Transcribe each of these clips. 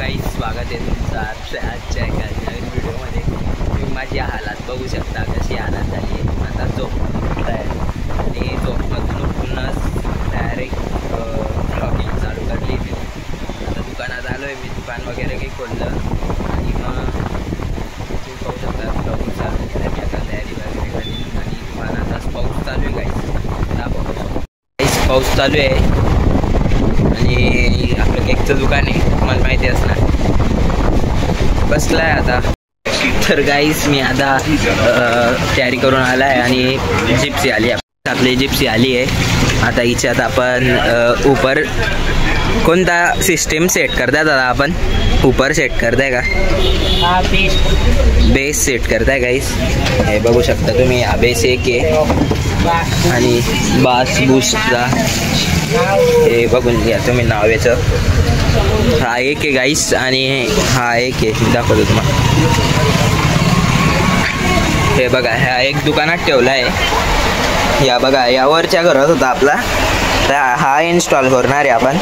Guys, स्वागत आहे तुमचं आजच्या एका नवीन व्हिडिओमध्ये। तुम्ही माझी हालत बघू शकता, कशी हालत झाली आहे। आता झोपत आहे आणि झोपमधून उठूनच डायरेक्ट ब्लॉगिंग चालू करली मी। आता दुकानात आलो आहे मी, दुकान वगैरे काही खोललं आणि मग तुम्ही पाहू शकता ब्लॉगिंग चालू केलं मी। आता तयारी वगैरे झाली आणि दुकानातच पाऊस चालू आहे गाईस। पाऊस चालू आहे आणि आपलं केकचं दुकान आहे, तुम्हाला माहिती असणार। बसलाय आता तर गाईस, मी आता तयारी करून आला आहे आणि जिप्सी आली, आपली जिप्सी आली आहे। आता हिच्यात आपण ऊपर कोणता सिस्टीम सेट करताय दादा? आपण ऊपर सेट करताय का? बेस सेट करताय गाईस। हे बघू शकता तुम्ही, हा बेस एक आहे आणि बास बूस्टचा हे बघून घ्या तुम्ही नाव याचं। हा एक आहे गाईस आणि हा एक आहे, दाखवतो तुम्हाला। हे बघा, ह्या एक दुकानात ठेवला आहे। या बघा, यावरच्या घरात होता आपला, तर हा इन्स्टॉल करणार आहे आपण।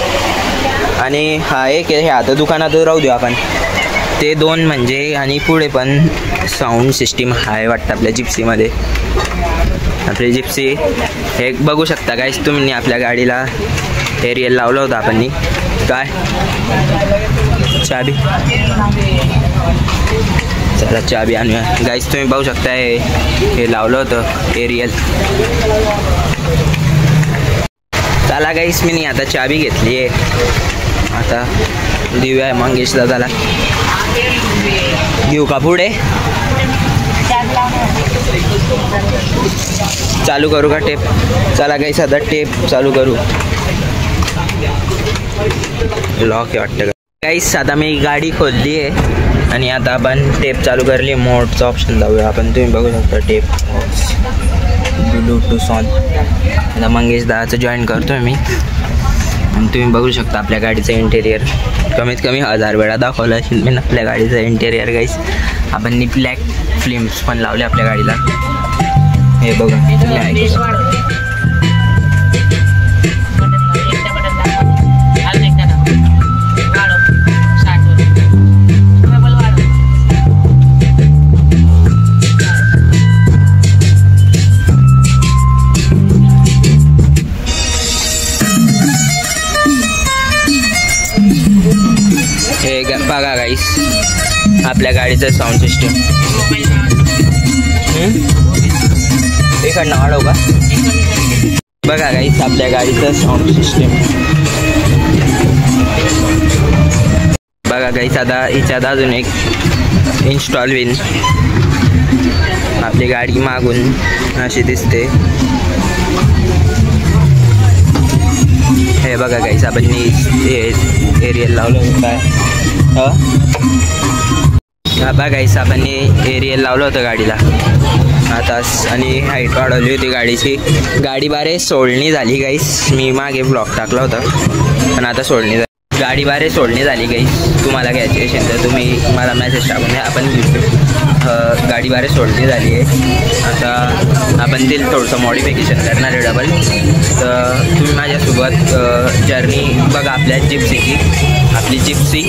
आणि हा एक आहे, हे आता दुकानातच राहू देऊ आपण। ते दोन म्हणजे आणि पुढे पण साऊंड सिस्टीम आहे वाटतं आपल्या जिप्सीमध्ये। आपली जिप्सी हे बघू शकता गाईस तुम्ही, आपल्या गाडीला एरियल लावलं होतं आपण। काय चाबी, चला चाबी आणूया गाईस। तुम्ही बघू शकता हे लावलं होतं एरियल। चला गाईस, मी आता चाबी घेतली आहे, आता देऊया मंगेश दादाला। घेऊ का पुढे? चालू करू का टेप? चला गाईस, आता टेप चालू करू। लॉक आहे वाटतं गाईस। आता मी गाडी खोलली आहे आणि आता आपण टेप चालू करली। मोडचा ऑप्शन दाबूया आपण, तुम्ही बघू शकता टेप ब्लूटूथ ऑन। आता मंगेश दादाचं जॉईन करतोय मी आणि तुम्ही बघू शकता आपल्या गाडीचं इंटेरियर। कमीत कमी 1000 वेळा दाखवलं असेल मी आपल्या गाडीचं इंटेरियर गाईस। आपण ब्लॅक फिल्म्स पण लावले आपल्या गाडीला, हे बघा। हे बघा गाईस, आपल्या गाडीचं साऊंड सिस्टम। इकडनं वाढव का? बघा गाईस, आपल्या गाडीचं साऊंड सिस्टम बघा गाईस। आता हिच्यात अजून एक इन्स्टॉल होईल। आपली गाडी मागून अशी दिसते, हे बघा गाईस। आपण एरियल लावलं काय? हा बघा गाईस, आपण एरियल लावलं होतं गाडीला आता आणि हाईट वाढवली होती गाडीची। गाडी बारे सोडणी झाली गाईस, मी मागे ब्लॉक टाकला होता पण आता सोडणी झाली गाडी बारे सोडणी झाली गाईस। तुम्हाला घ्यायची असेल तर तुम्ही मला मेसेज टाकून द्या, आपण गाडी बारे सोडणी झाली आहे। आता आपण ते थोडंसं मॉडिफिकेशन करणार आहे डबल। तर तुम्ही माझ्यासोबत जर्नी बघा आपल्या जिप्सीची। आपली जिप्सी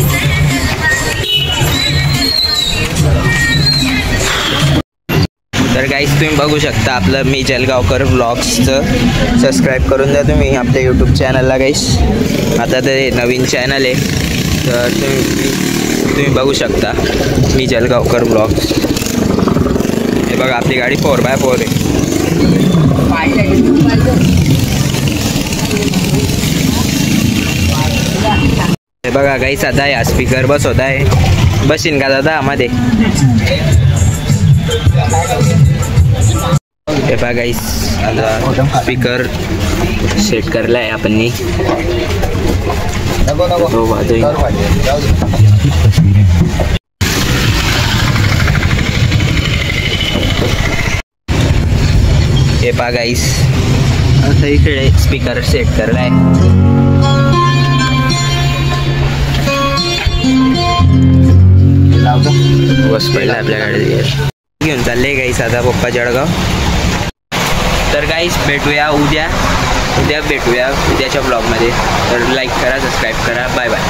तर गाईस, तुम्ही बघू शकता आपलं मी जलगावकर ब्लॉग्सचं सबस्क्राईब करून द्या तुम्ही आपल्या यूट्यूब चॅनलला गाईस। आता ते नवीन चॅनल आहे, तर तुम्ही बघू शकता मी जलगावकर ब्लॉग्स। हे बघा, आपली गाडी 4x4 आहे। हे बघा गाईस, आता या स्पीकर बसवत आहे, बसीन का दादा मध्ये? हे बघा गाईस, आता स्पीकर सेट करला आहे आपण। हे पहा गाईस, आता इकडे स्पीकर सेट करला आहे। बस पडला आपल्या गाडी घेऊन चालले गाईस आता पप्पा जळगाव। तर गाईस, भेटूया उद्या भेटूया उद्याच्या ब्लॉगमध्ये। तर लाईक करा, सबस्क्राईब करा, बाय बाय।